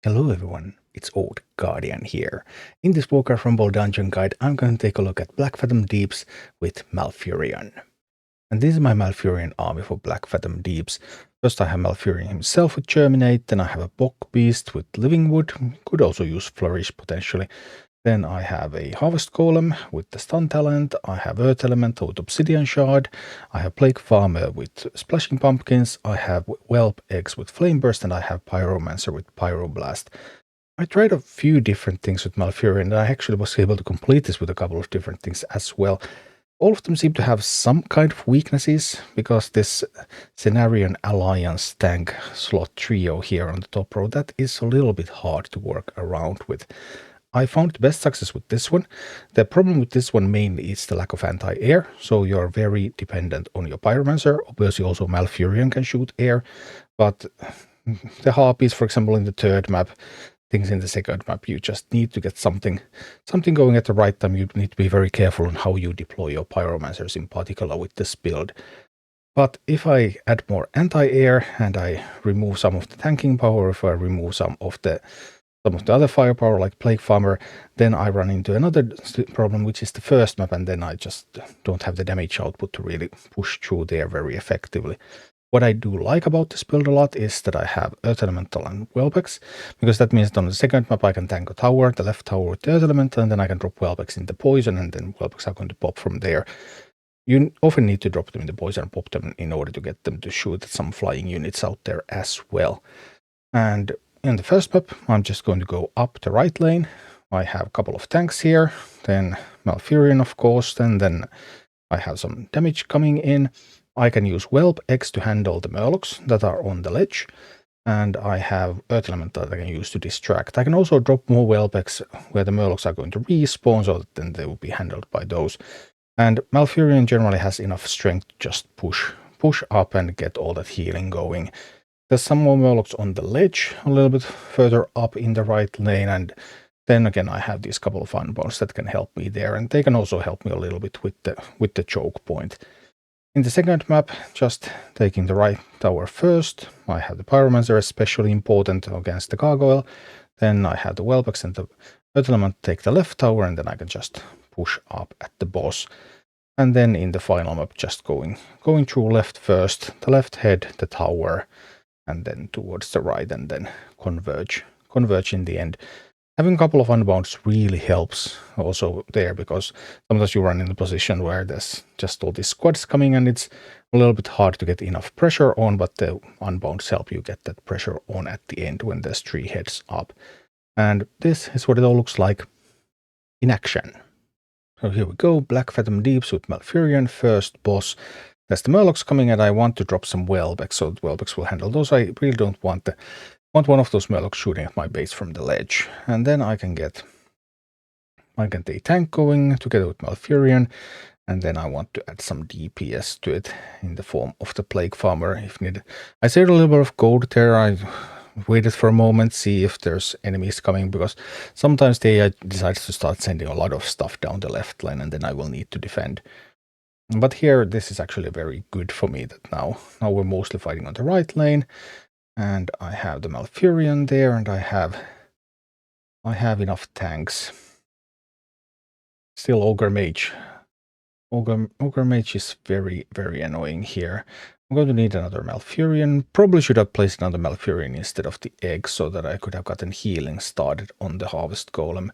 Hello everyone, it's Old Guardian here. In this Warcraft Rumble dungeon guide, I'm going to take a look at Blackfathom Deeps with Malfurion. And this is my Malfurion army for Blackfathom Deeps. First I have Malfurion himself with Germinate, then I have a Bog Beast with Living Wood, could also use Flourish potentially. Then I have a Harvest Golem with the Stun talent, I have Earth Elemental with Obsidian Shard, I have Plague Farmer with Splashing Pumpkins, I have Whelp Eggs with Flame Burst, and I have Pyromancer with Pyroblast. I tried a few different things with Malfurion, and I actually was able to complete this with a couple of different things as well. All of them seem to have some kind of weaknesses, because this Cenarion Alliance tank slot trio here on the top row, that is a little bit hard to work around with. I found the best success with this one. The problem with this one mainly is the lack of anti-air, so you're very dependent on your Pyromancer. Obviously also Malfurion can shoot air, but the Harpies, for example, in the third map, things in the second map, you just need to get something going at the right time. You need to be very careful on how you deploy your Pyromancers, in particular with this build. But if I add more anti-air and I remove some of the tanking power, if I remove some of the other firepower like Plague Farmer, then I run into another problem, which is the first map, and then I just don't have the damage output to really push through there very effectively. What I do like about this build a lot is that I have Earth Elemental and Whelpex, because that means that on the second map I can tank a tower, the left tower with the Earth Elemental, and then I can drop Whelpex in the poison, and then Whelpex are going to pop from there. You often need to drop them in the poison and pop them in order to get them to shoot at some flying units out there as well. And in the first map, I'm just going to go up the right lane. I have a couple of tanks here, then Malfurion, of course, and then I have some damage coming in. I can use Whelp X to handle the Murlocs that are on the ledge, and I have Earth Elemental that I can use to distract. I can also drop more Whelp X where the Murlocs are going to respawn, so that then they will be handled by those. And Malfurion generally has enough strength to just push up and get all that healing going. There's some more Murlocs on the ledge, a little bit further up in the right lane, and then again I have these couple of unbounds that can help me there, and they can also help me a little bit with the choke point. In the second map, just taking the right tower first, I have the Pyromancer, especially important against the Gargoyle. Then I have the Whelpex and the Earth Element take the left tower, and then I can just push up at the boss. And then in the final map, just going through left first, the left head, the tower, and then towards the right, and then converge in the end. Having a couple of unbounds really helps also there, because sometimes you run in a position where there's just all these squads coming and it's a little bit hard to get enough pressure on, but the unbounds help you get that pressure on at the end when there's 3 heads up. And this is what it all looks like in action. So here we go, Blackfathom Deeps with Malfurion, first boss. There's the Murlocs coming, and I want to drop some Whelpex, so Whelpex will handle those. I really don't want one of those Murlocs shooting at my base from the ledge. And then I can get the tank going together with Malfurion, and then I want to add some DPS to it in the form of the Plague Farmer if needed. I saved a little bit of gold there. I waited for a moment, see if there's enemies coming, because sometimes they decide to start sending a lot of stuff down the left lane, and then I will need to defend. But here, this is actually very good for me that now we're mostly fighting on the right lane, and I have the Malfurion there, and I have enough tanks. Still Ogre Mage. Ogre Mage is very, very annoying here. I'm going to need another Malfurion. Probably should have placed another Malfurion instead of the egg, so that I could have gotten healing started on the Harvest Golem.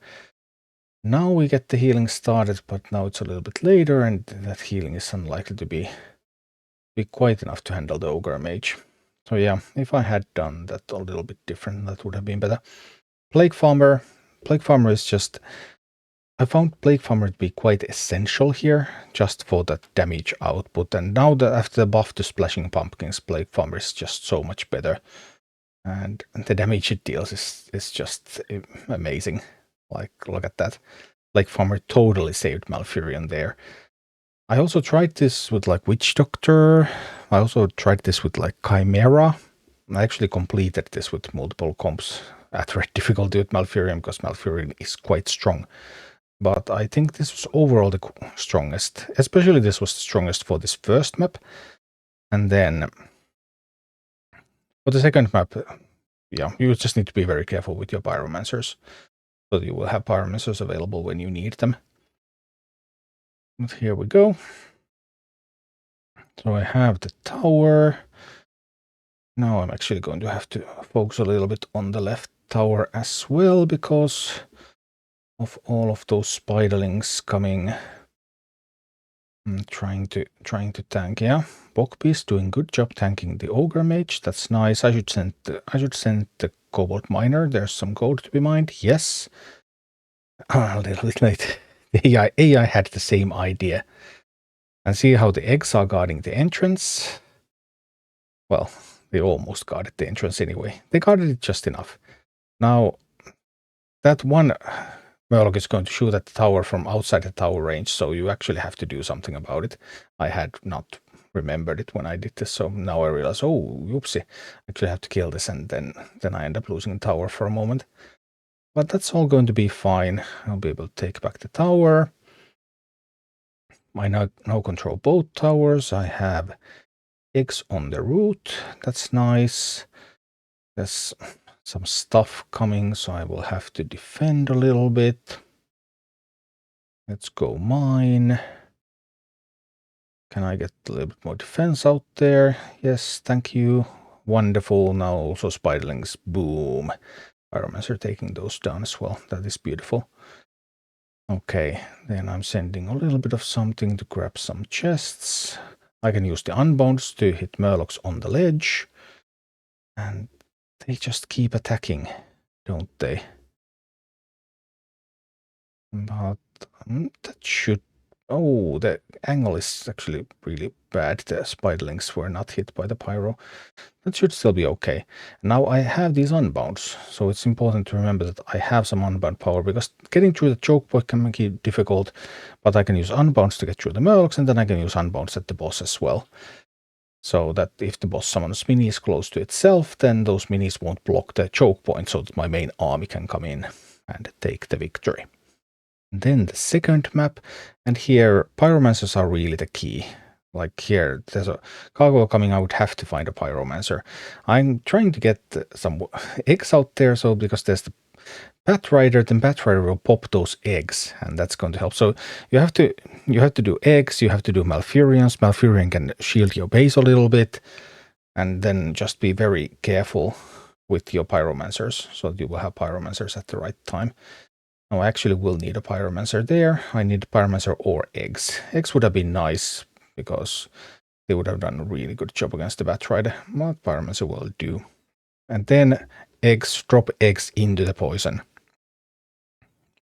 Now we get the healing started, but now it's a little bit later, and that healing is unlikely to be quite enough to handle the Ogre Mage. So yeah, if I had done that a little bit different, that would have been better. Plague Farmer is just... I found Plague Farmer to be quite essential here, just for that damage output. And now that after the buff to Splashing Pumpkins, Plague Farmer is just so much better. And the damage it deals is just amazing. Like, look at that. Plague Farmer totally saved Malfurion there. I also tried this with like Witch Doctor. I also tried this with like Chimera. I actually completed this with multiple comps at red difficulty with Malfurion, because Malfurion is quite strong. But I think this was overall the strongest. Especially this was the strongest for this first map. And then for the second map, yeah, you just need to be very careful with your pyromancers. So you will have pyromancers available when you need them. But here we go. So I have the tower. Now I'm actually going to have to focus a little bit on the left tower as well because of all of those spiderlings coming. I'm trying to tank, yeah. Bogbeast doing good job tanking the ogre mage. That's nice. I should send the cobalt miner. There's some gold to be mined. Yes. A little bit late. The AI had the same idea. And see how the eggs are guarding the entrance? Well, they almost guarded the entrance anyway. They guarded it just enough. Now, that one Murloc is going to shoot at the tower from outside the tower range, so you actually have to do something about it. I had not remembered it when I did this, so now I realize, oh, oopsie, I actually have to kill this, and then I end up losing the tower for a moment. But that's all going to be fine. I'll be able to take back the tower. I now control both towers. I have eggs on the route. That's nice. There's some stuff coming, so I will have to defend a little bit. Let's go mine. Can I get a little bit more defense out there? Yes, thank you. Wonderful. Now also spiderlings. Boom. Pyromancer taking those down as well. That is beautiful. Okay, then I'm sending a little bit of something to grab some chests. I can use the unbounds to hit Murlocs on the ledge. And they just keep attacking, don't they? But that should... Oh, the angle is actually really bad. The spiderlings were not hit by the pyro. That should still be okay. Now I have these unbounds, so it's important to remember that I have some unbound power, because getting through the choke point can make it difficult, but I can use unbounds to get through the Murlocs, and then I can use unbounds at the boss as well. So that if the boss summons minis close to itself, then those minis won't block the choke point, so that my main army can come in and take the victory. Then the second map, and here pyromancers are really the key. Like here, there's a gargoyle coming, I would have to find a pyromancer. I'm trying to get some eggs out there, so because there's the Bat Rider, then Bat Rider will pop those eggs, and that's going to help. So you have to do eggs, you have to do Malfurions. Malfurion can shield your base a little bit, and then just be very careful with your pyromancers, so that you will have pyromancers at the right time. Now I actually will need a pyromancer there. I need a pyromancer or eggs. Eggs would have been nice, because they would have done a really good job against the Bat Rider. But pyromancer will do. And then eggs, drop eggs into the poison.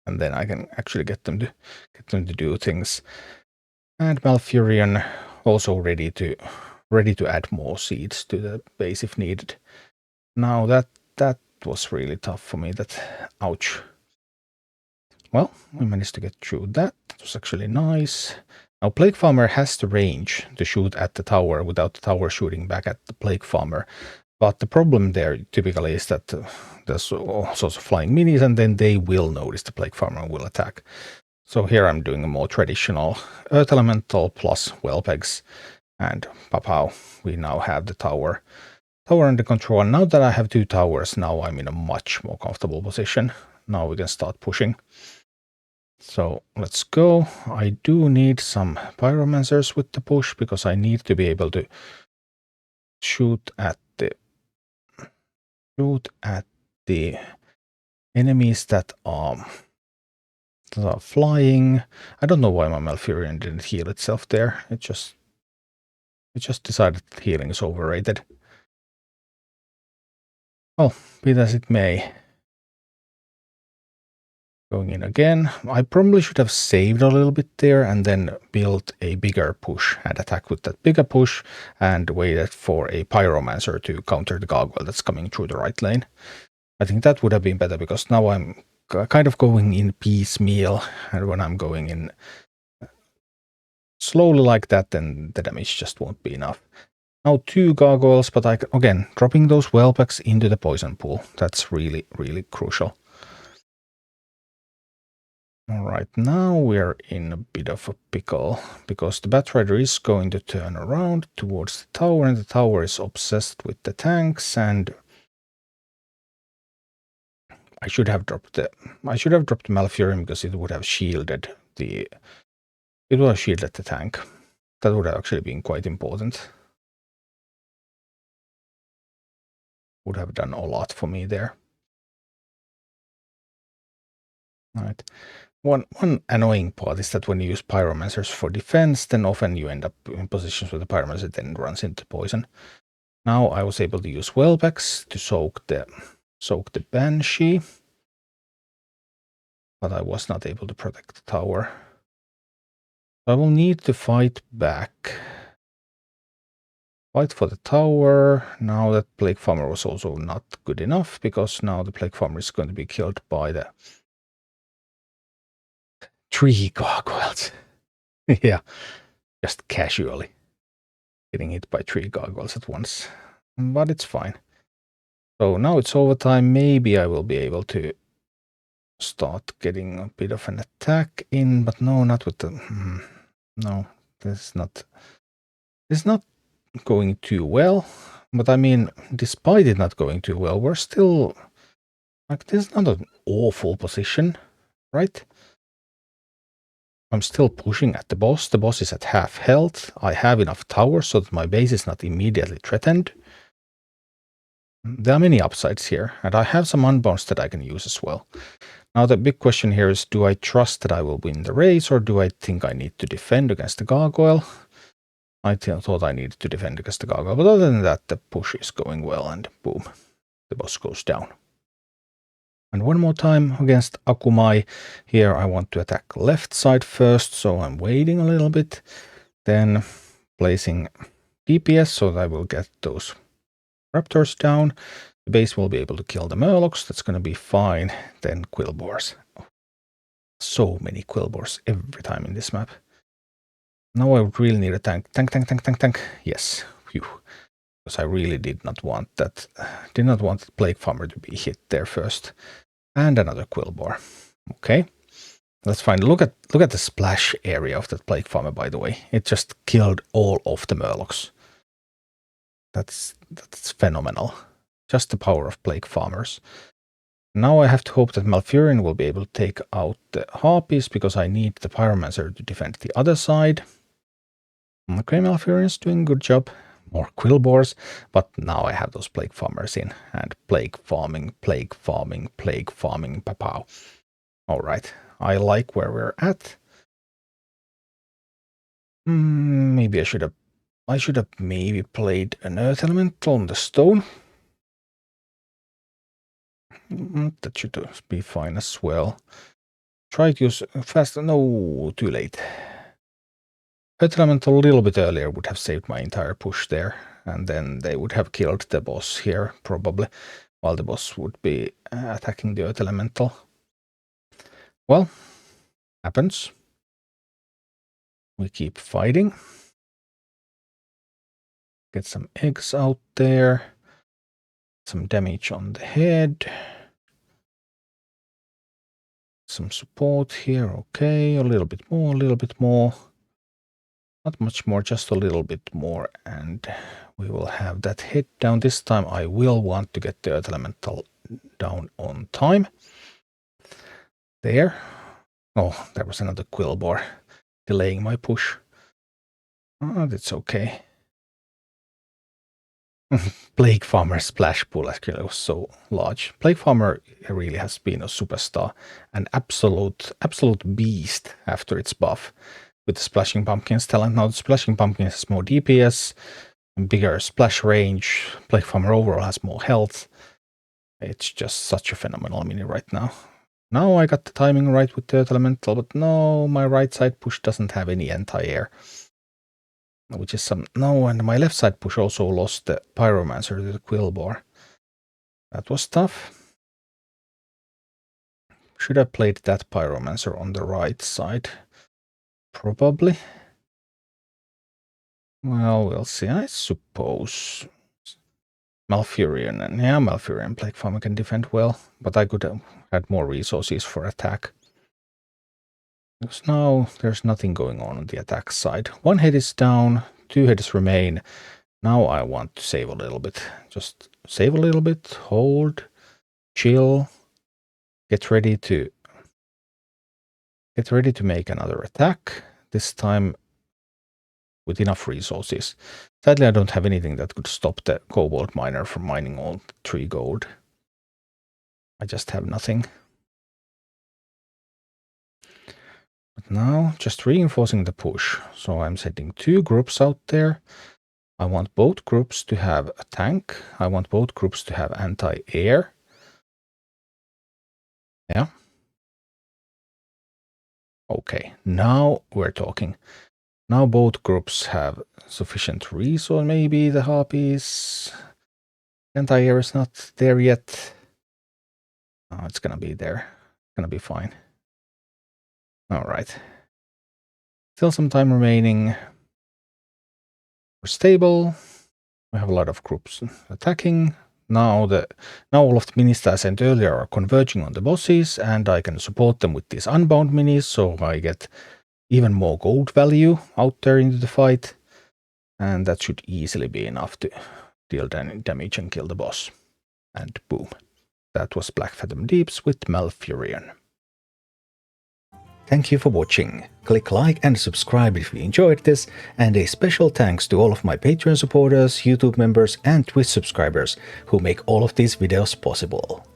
And then I can actually get them to do things. And Malfurion also ready to add more seeds to the base if needed. Now that was really tough for me. Ouch. Well, we managed to get through that. That was actually nice. Now Plague Farmer has the range to shoot at the tower without the tower shooting back at the Plague Farmer. But the problem there typically is that there's all sorts of flying minis, and then they will notice the Plague Farmer and will attack. So here I'm doing a more traditional Earth Elemental plus Whelpegs, and pow, we now have the tower under control. And now that I have two towers, now I'm in a much more comfortable position. Now we can start pushing. So let's go. I do need some pyromancers with the push, because I need to be able to shoot at the enemies that are flying. I don't know why my Malfurion didn't heal itself there. It just decided that healing is overrated. Well, be it as it may. Going in again. I probably should have saved a little bit there and then built a bigger push and attack with that bigger push and waited for a pyromancer to counter the gargoyle that's coming through the right lane. I think that would have been better, because now I'm kind of going in piecemeal, and when I'm going in slowly like that, then the damage just won't be enough. Now 2 gargoyles, but again, dropping those whelpacks into the poison pool. That's really, really crucial. Alright, now we're in a bit of a pickle, because the Bat Rider is going to turn around towards the tower, and the tower is obsessed with the tanks, and I should have dropped the Malfurion because it would have shielded the tank. That would have actually been quite important. Would have done a lot for me there. Right. One annoying part is that when you use pyromancers for defense, then often you end up in positions where the pyromancer then runs into poison. Now I was able to use Wellbacks to soak the Banshee, but I was not able to protect the tower. I will need to fight back. Fight for the tower. Now that Plague Farmer was also not good enough, because now the Plague Farmer is going to be killed by the 3 gargoyles. Yeah, just casually getting hit by 3 gargoyles at once. But it's fine. So now it's overtime. Maybe I will be able to start getting a bit of an attack in, but no, not with the... No, this is not going too well. But I mean, despite it not going too well, we're still... Like, this is not an awful position, right? I'm still pushing at the boss. The boss is at half health. I have enough towers so that my base is not immediately threatened. There are many upsides here, and I have some unbounds that I can use as well. Now the big question here is, do I trust that I will win the race, or do I think I need to defend against the gargoyle? I thought I needed to defend against the gargoyle, but other than that, the push is going well, and boom, the boss goes down. And one more time against Akumai. Here I want to attack left side first, so I'm waiting a little bit, then placing DPS so that I will get those raptors down. The base will be able to kill the Murlocs. That's going to be fine. Then Quillboars. So many Quillboars every time in this map. Now I would really need a tank. Tank. Yes. Phew. Because I really did not want that. Did not want the Plague Farmer to be hit there first. And another Quillboar. Okay. That's fine. Look at the splash area of that Plague Farmer, by the way. It just killed all of the Murlocs. That's phenomenal. Just the power of Plague Farmers. Now I have to hope that Malfurion will be able to take out the Harpies, because I need the Pyromancer to defend the other side. Okay, Malfurion's doing a good job. More Quillboars, but now I have those Plague Farmers in. And Plague Farming, pow. Alright, I like where we're at. Maybe I should have maybe played an Earth Elemental on the stone. That should be fine as well. Try to use fast. No, too late. Earth Elemental a little bit earlier would have saved my entire push there, and then they would have killed the boss here, probably, while the boss would be attacking the Earth Elemental. Well, happens. We keep fighting. Get some eggs out there. Some damage on the head. Some support here. Okay, a little bit more. Not much more, just a little bit more, and we will have that head down. This time I will want to get the Earth Elemental down on time. There. Oh, there was another Quillboar delaying my push. Oh, that's okay. Plague Farmer splash pool actually was so large. Plague Farmer really has been a superstar, an absolute beast after its buff with the Splashing Pumpkins talent. Now the Splashing Pumpkin has more DPS, bigger splash range. Plague Farmer overall has more health. It's just such a phenomenal mini right now. Now I got the timing right with the Earth Elemental, but no, my right side push doesn't have any anti-air. Which is some... No, and my left side push also lost the Pyromancer to the Quillboar. That was tough. Should have played that Pyromancer on the right side. Probably. Well, we'll see, I suppose. Malfurion, and yeah, Malfurion Plague Farmer can defend well, but I could have had more resources for attack. Because now there's nothing going on the attack side. One head is down, 2 heads remain. Now I want to save a little bit. Just save a little bit, hold, chill, Get ready to make another attack, this time with enough resources. Sadly, I don't have anything that could stop the cobalt miner from mining all 3 gold. I just have nothing. But now, just reinforcing the push. So I'm sending 2 groups out there. I want both groups to have a tank. I want both groups to have anti-air. Yeah. Okay, now we're talking. Now both groups have sufficient resource. Maybe the harpies. Anti-air is not there yet. Oh, it's gonna be there. It's gonna be fine. Alright. Still some time remaining. We're stable. We have a lot of groups attacking. Now all of the minis that I sent earlier are converging on the bosses, and I can support them with these unbound minis, so I get even more gold value out there into the fight. And that should easily be enough to deal damage and kill the boss. And boom. That was Blackfathom Deeps with Malfurion. Thank you for watching. Click like and subscribe if you enjoyed this, and a special thanks to all of my Patreon supporters, YouTube members and Twitch subscribers who make all of these videos possible.